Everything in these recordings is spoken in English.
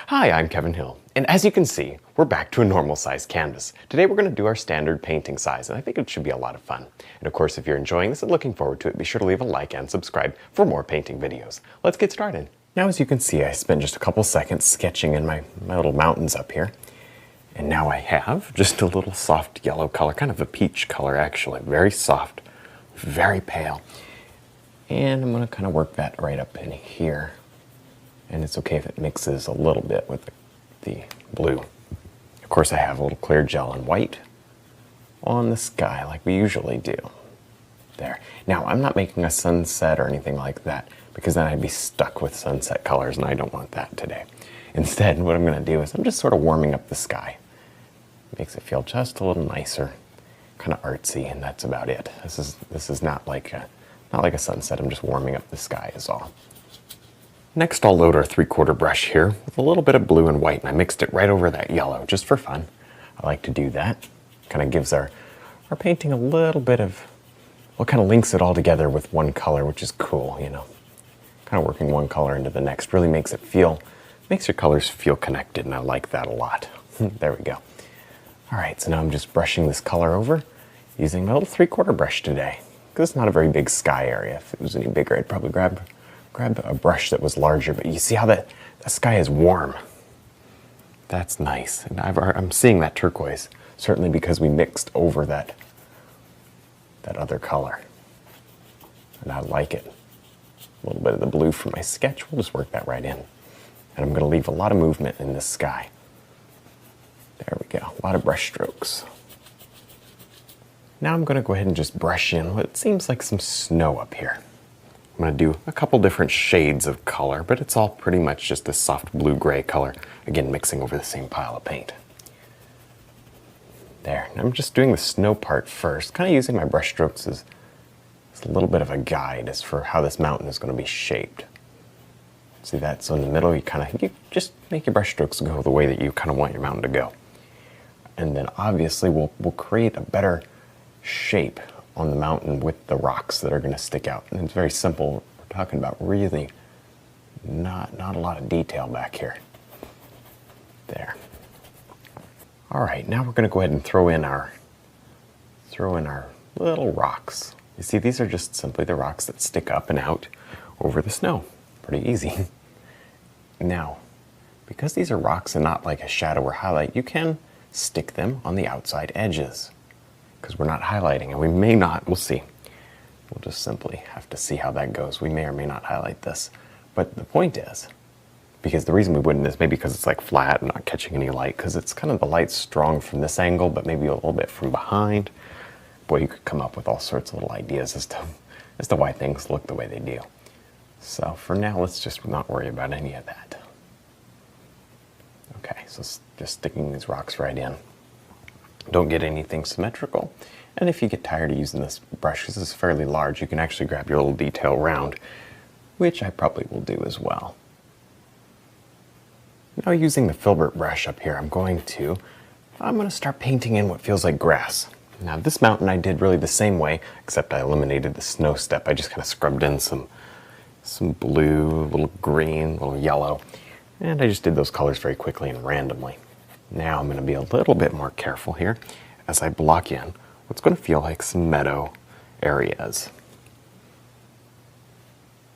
Hi, I'm Kevin Hill, and as you can see, we're back to a normal size canvas. Today we're going to do our standard painting size, and I think it should be a lot of fun. And of course, if you're enjoying this and looking forward to it, be sure to leave a like and subscribe for more painting videos. Let's get started. Now, as you can see, I spent just a couple seconds sketching in my little mountains up here. And now I have just a little soft yellow color, kind of a peach color actually, very soft, very pale. And I'm going to kind of work that right up in here. And it's okay if it mixes a little bit with the blue. Of course, I have a little clear gel and white on the sky like we usually do. There. Now, I'm not making a sunset or anything like that because then I'd be stuck with sunset colors and I don't want that today. Instead, what I'm going to do is I'm just sort of warming up the sky. Makes it feel just a little nicer, kind of artsy, and that's about it. This is not like a sunset. I'm just warming up the sky is all. Next, I'll load our 3/4 brush here with a little bit of blue and white, and I mixed it right over that yellow just for fun. I like to do that. Kind of gives our painting a little bit of, well, kind of links it all together with one color, which is cool, you know. Kind of working one color into the next really makes your colors feel connected, and I like that a lot. There we go. All right, so now I'm just brushing this color over using my little 3/4 brush today. Because it's not a very big sky area. If it was any bigger, I'd probably grab a brush that was larger. But you see how that sky is warm. That's nice. And I'm seeing that turquoise, certainly because we mixed over that other color. And I like it. A little bit of the blue from my sketch. We'll just work that right in. And I'm going to leave a lot of movement in this sky. There we go, a lot of brush strokes. Now I'm going to go ahead and just brush in what seems like some snow up here. I'm going to do a couple different shades of color, but it's all pretty much just this soft blue-gray color, again mixing over the same pile of paint. There, and I'm just doing the snow part first, kind of using my brush strokes as a little bit of a guide as for how this mountain is going to be shaped. See that? So in the middle, you just make your brush strokes go the way that you kind of want your mountain to go. And then obviously we'll create a better shape on the mountain with the rocks that are going to stick out. And it's very simple. We're talking about really not a lot of detail back here. There. All right, now we're going to go ahead and throw in our little rocks. You see, these are just simply the rocks that stick up and out over the snow. Pretty easy. Now, because these are rocks and not like a shadow or highlight, you can stick them on the outside edges because we're not highlighting, and we may not, we'll see. We'll just simply have to see how that goes. We may or may not highlight this. But the point is, because the reason we wouldn't is maybe because it's like flat and not catching any light, because it's kind of the light's strong from this angle, but maybe a little bit from behind. Boy, you could come up with all sorts of little ideas as to why things look the way they do. So for now, let's just not worry about any of that. Okay, so just sticking these rocks right in. Don't get anything symmetrical. And if you get tired of using this brush, because this is fairly large, you can actually grab your little detail round, which I probably will do as well. Now using the filbert brush up here, I'm going to start painting in what feels like grass. Now this mountain I did really the same way, except I eliminated the snow step. I just kind of scrubbed in some blue, a little green, a little yellow. And I just did those colors very quickly and randomly. Now I'm going to be a little bit more careful here as I block in what's going to feel like some meadow areas.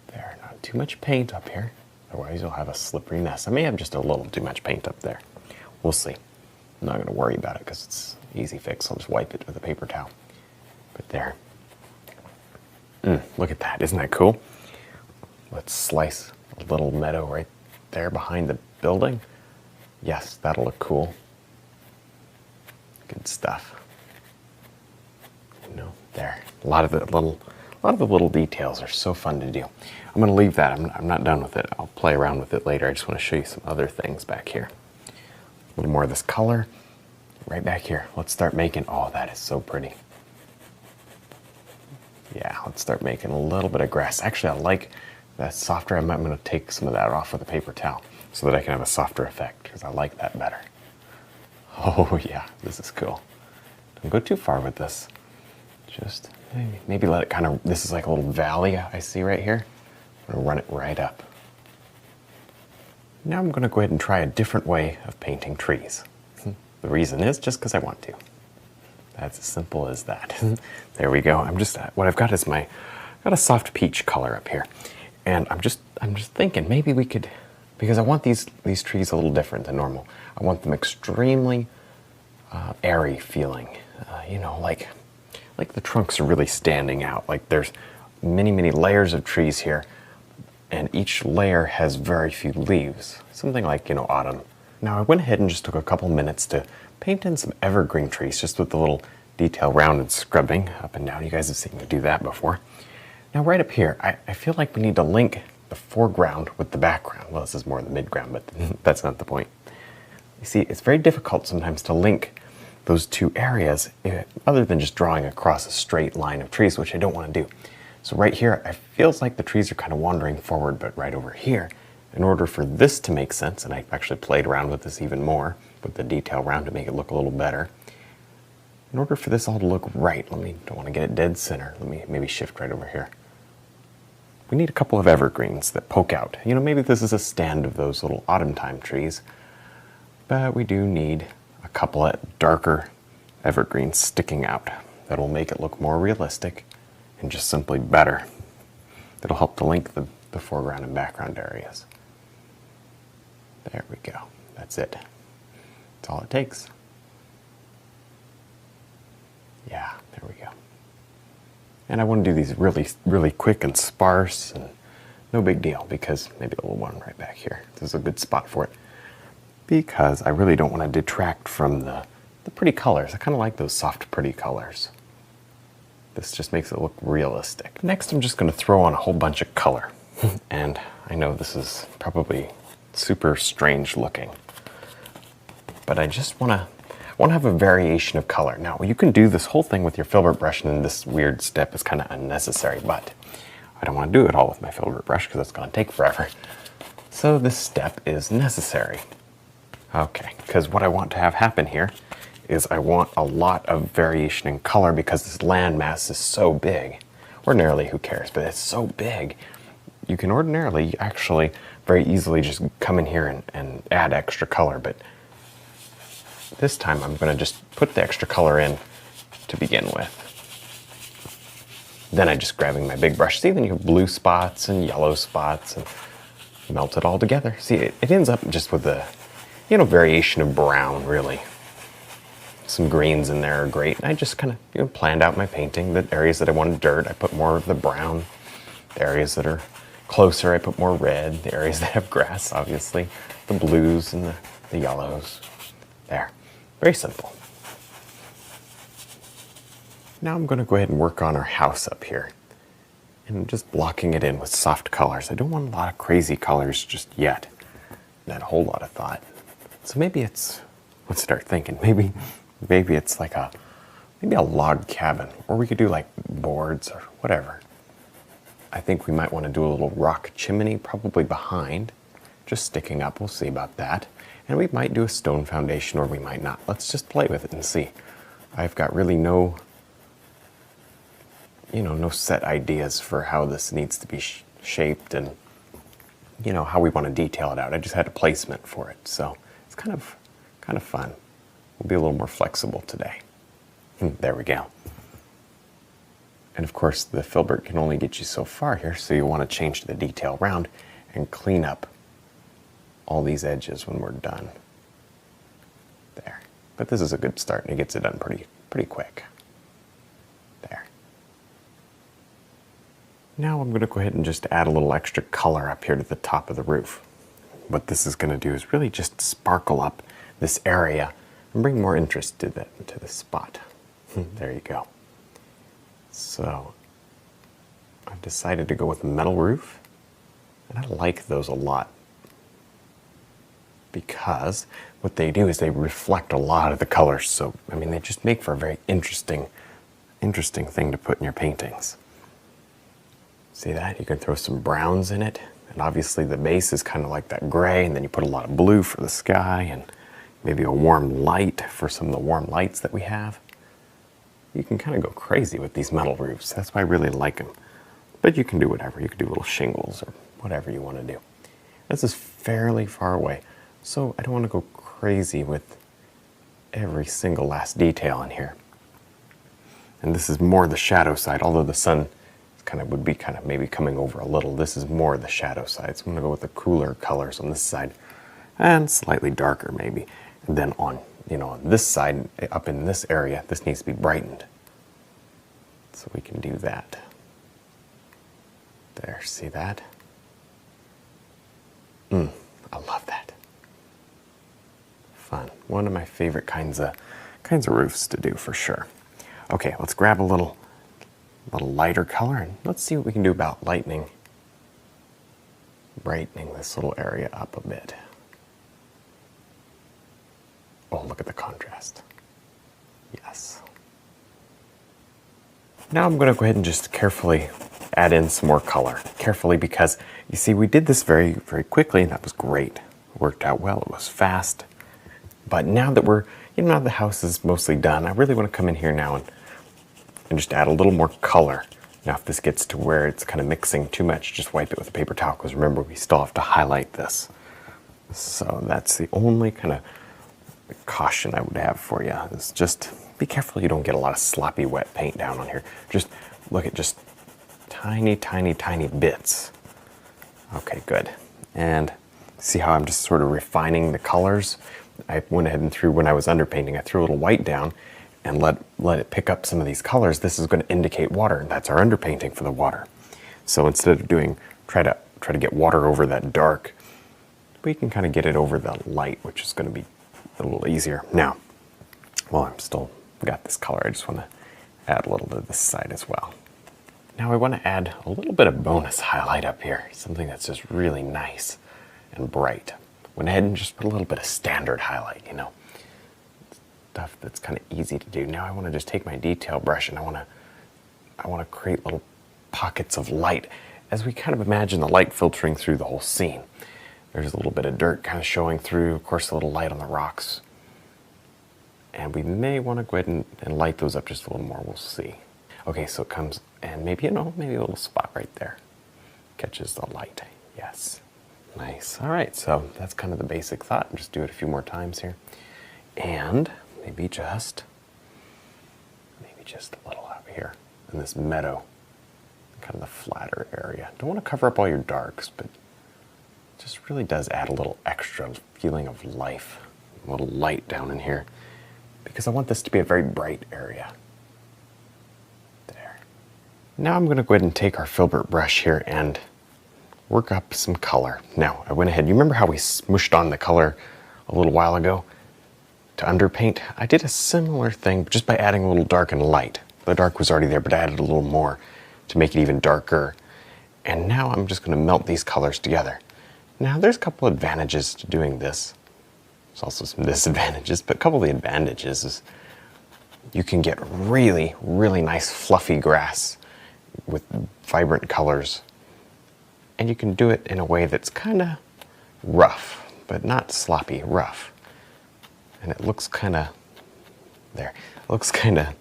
There, not too much paint up here, otherwise you'll have a slippery mess. I may have just a little too much paint up there. We'll see. I'm not going to worry about it because it's easy fix. I'll just wipe it with a paper towel. But there. Look at that. Isn't that cool? Let's slice a little meadow right there behind the building. Yes, that'll look cool. Good stuff. You know, there. A lot of the little details are so fun to do. I'm going to leave that. I'm not done with it. I'll play around with it later. I just want to show you some other things back here. A little more of this color right back here. Let's start making, oh, that is so pretty. Yeah, let's start making a little bit of grass. Actually, I like that softer. I'm going to take some of that off with a paper towel so that I can have a softer effect because I like that better. Oh yeah, this is cool. Don't go too far with this. Just maybe let it kind of, this is like a little valley I see right here. I'm going to run it right up. Now I'm going to go ahead and try a different way of painting trees. The reason is just because I want to. That's as simple as that. There we go. What I've got is got a soft peach color up here. And I'm just thinking maybe we could, because I want these trees a little different than normal. I want them extremely airy feeling, you know, like the trunks are really standing out. Like there's many layers of trees here, and each layer has very few leaves. Something like, you know, autumn. Now I went ahead and just took a couple minutes to paint in some evergreen trees, just with the little detail rounded scrubbing up and down. You guys have seen me do that before. Now right up here, I feel like we need to link the foreground with the background. Well, this is more the midground, but that's not the point. You see, it's very difficult sometimes to link those two areas other than just drawing across a straight line of trees, which I don't want to do. So right here, it feels like the trees are kind of wandering forward, but right over here, in order for this to make sense, and I actually played around with this even more, with the detail around to make it look a little better. In order for this all to look right, don't want to get it dead center. Let me maybe shift right over here. We need a couple of evergreens that poke out. You know, maybe this is a stand of those little autumn time trees, but we do need a couple of darker evergreens sticking out. That'll make it look more realistic and just simply better. That'll help to link the foreground and background areas. There we go. That's it. That's all it takes. Yeah, there we go. And I want to do these really quick and sparse, and no big deal, because maybe a little one right back here. This is a good spot for it, because I really don't want to detract from the pretty colors. I kind of like those soft, pretty colors. This just makes it look realistic. Next, I'm just going to throw on a whole bunch of color. And I know this is probably super strange looking, but I just want to have a variation of color. Now, you can do this whole thing with your filbert brush, and this weird step is kind of unnecessary, but I don't want to do it all with my filbert brush because it's going to take forever. So this step is necessary. Okay, because what I want to have happen here is I want a lot of variation in color, because this landmass is so big. Ordinarily, who cares, but it's so big. You can ordinarily actually very easily just come in here and add extra color, but this time I'm going to just put the extra color in to begin with. Then I'm just grabbing my big brush. See, then you have blue spots and yellow spots, and melt it all together. See, it ends up just with a, you know, variation of brown, really. Some greens in there are great. And I just kind of, you know, planned out my painting. The areas that I wanted dirt, I put more of the brown. The areas that are closer, I put more red. The areas that have grass, obviously, the blues and the yellows. There. Very simple. Now I'm going to go ahead and work on our house up here. And I'm just blocking it in with soft colors. I don't want a lot of crazy colors just yet. Not a whole lot of thought. So maybe let's start thinking. Maybe it's like maybe a log cabin. Or we could do like boards or whatever. I think we might want to do a little rock chimney probably behind, just sticking up. We'll see about that. And we might do a stone foundation, or we might not. Let's just play with it and see. I've got really no set ideas for how this needs to be shaped, and you know how we want to detail it out. I just had a placement for it, so it's kind of fun. We'll be a little more flexible today. There we go. And of course, the filbert can only get you so far here, so you want to change the detail around and clean up all these edges when we're done. There. But this is a good start, and it gets it done pretty quick. There. Now I'm going to go ahead and just add a little extra color up here to the top of the roof. What this is going to do is really just sparkle up this area and bring more interest to the spot. There you go. So I've decided to go with a metal roof, and I like those a lot, because what they do is they reflect a lot of the colors. So, I mean, they just make for a very interesting thing to put in your paintings. See that? You can throw some browns in it, and obviously the base is kind of like that gray, and then you put a lot of blue for the sky, and maybe a warm light for some of the warm lights that we have. You can kind of go crazy with these metal roofs. That's why I really like them. But you can do whatever. You can do little shingles or whatever you want to do. This is fairly far away, so I don't want to go crazy with every single last detail in here. And this is more the shadow side, although the sun would be maybe coming over a little. This is more the shadow side, so I'm going to go with the cooler colors on this side and slightly darker maybe. And then on this side, up in this area, this needs to be brightened. So we can do that. There, see that? I love that. Fun. One of my favorite kinds of roofs to do for sure. Okay, let's grab a little lighter color and let's see what we can do about brightening this little area up a bit. Oh, look at the contrast. Yes. Now I'm going to go ahead and just carefully add in some more color. Carefully, because you see we did this very, very quickly and that was great. It worked out well, it was fast. But now that now the house is mostly done, I really want to come in here now and just add a little more color. Now if this gets to where it's kind of mixing too much, just wipe it with a paper towel, because remember we still have to highlight this. So that's the only kind of caution I would have for you, is just be careful you don't get a lot of sloppy wet paint down on here. Just look at just tiny, tiny, tiny bits. Okay, good. And see how I'm just sort of refining the colors? I went ahead and when I was underpainting, I threw a little white down and let it pick up some of these colors. This is going to indicate water, and that's our underpainting for the water. So instead of try to get water over that dark, we can kind of get it over the light, which is going to be a little easier. Now, while I'm still got this color, I just want to add a little to this side as well. Now I want to add a little bit of bonus highlight up here, something that's just really nice and bright. Went ahead and just put a little bit of standard highlight, stuff that's kind of easy to do. Now I want to just take my detail brush and I want to create little pockets of light as we kind of imagine the light filtering through the whole scene. There's a little bit of dirt kind of showing through, of course a little light on the rocks. And we may want to go ahead and light those up just a little more, we'll see. Okay, so it comes, and maybe a little spot right there catches the light, yes. Nice. All right, so that's kind of the basic thought. Just do it a few more times here. And maybe just a little out here in this meadow, kind of the flatter area. Don't want to cover up all your darks, but it just really does add a little extra feeling of life, a little light down in here, because I want this to be a very bright area. There. Now I'm going to go ahead and take our filbert brush here and work up some color. Now, I went ahead, you remember how we smooshed on the color a little while ago to underpaint? I did a similar thing just by adding a little dark and light. The dark was already there, but I added a little more to make it even darker. And now I'm just going to melt these colors together. Now, there's a couple advantages to doing this. There's also some disadvantages, but a couple of the advantages is you can get really, really nice fluffy grass with vibrant colors. And you can do it in a way that's kind of rough, but not sloppy, rough. And it looks kind of, there, it looks kind of,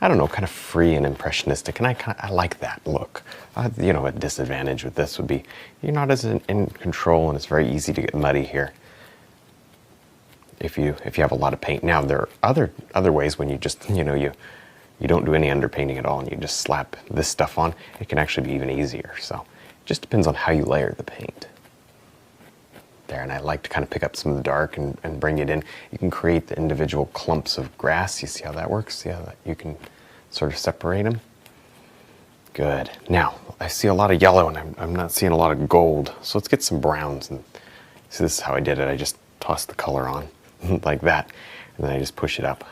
I don't know, kind of free and impressionistic. And I like that look. A disadvantage with this would be you're not as in control, and it's very easy to get muddy here if you have a lot of paint. Now, there are other ways when you just, you don't do any underpainting at all and you just slap this stuff on. It can actually be even easier. So it just depends on how you layer the paint. There, and I like to kind of pick up some of the dark and bring it in. You can create the individual clumps of grass. You see how that works? See how you can sort of separate them? Good. Now, I see a lot of yellow and I'm not seeing a lot of gold. So let's get some browns. And see, this is how I did it. I just tossed the color on like that, and then I just push it up.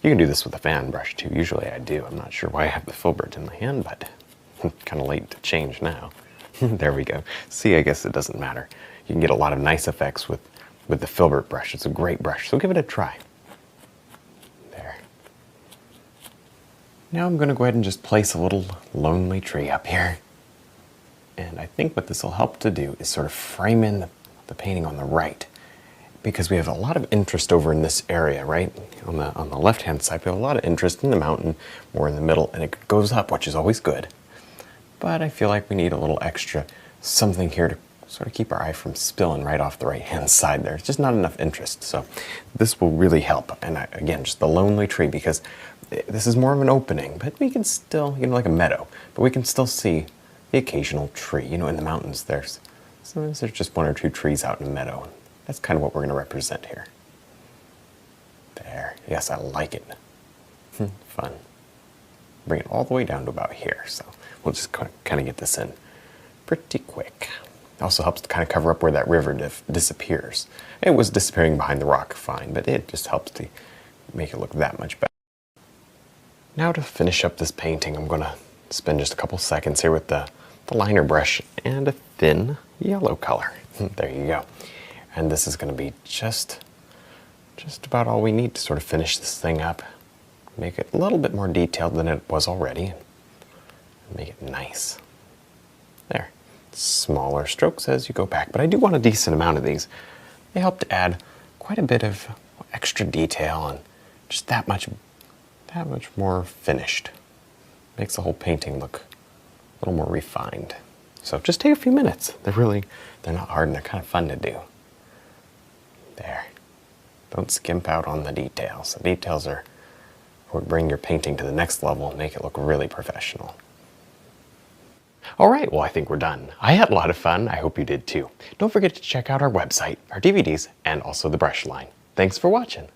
You can do this with a fan brush too. Usually I do. I'm not sure why I have the filbert in my hand, but kind of late to change now. There we go. See, I guess it doesn't matter. You can get a lot of nice effects with the filbert brush. It's a great brush, so give it a try. There. Now I'm going to go ahead and just place a little lonely tree up here. And I think what this will help to do is sort of frame in the painting on the right, because we have a lot of interest over in this area, right? On the left-hand side, we have a lot of interest in the mountain, more in the middle, and it goes up, which is always good. But I feel like we need a little extra something here to sort of keep our eye from spilling right off the right-hand side there. It's just not enough interest. So this will really help. And again, just the lonely tree, because this is more of an opening, but we can still, like a meadow, but we can still see the occasional tree. In the mountains, sometimes there's just one or two trees out in a meadow. That's kind of what we're going to represent here. There. Yes, I like it. Fun. Bring it all the way down to about here. So we'll just kind of get this in pretty quick. It also helps to kind of cover up where that river disappears. It was disappearing behind the rock fine, but it just helps to make it look that much better. Now to finish up this painting, I'm going to spend just a couple seconds here with the liner brush and a thin yellow color. There you go. And this is going to be just about all we need to sort of finish this thing up. Make it a little bit more detailed than it was already. Make it nice. There. Smaller strokes as you go back, but I do want a decent amount of these. They help to add quite a bit of extra detail and just that much more finished. Makes the whole painting look a little more refined. So just take a few minutes. They're not hard and they're kind of fun to do. There. Don't skimp out on the details. The details are what bring your painting to the next level and make it look really professional. All right, well, I think we're done. I had a lot of fun. I hope you did too. Don't forget to check out our website, our DVDs, and also the brush line. Thanks for watching.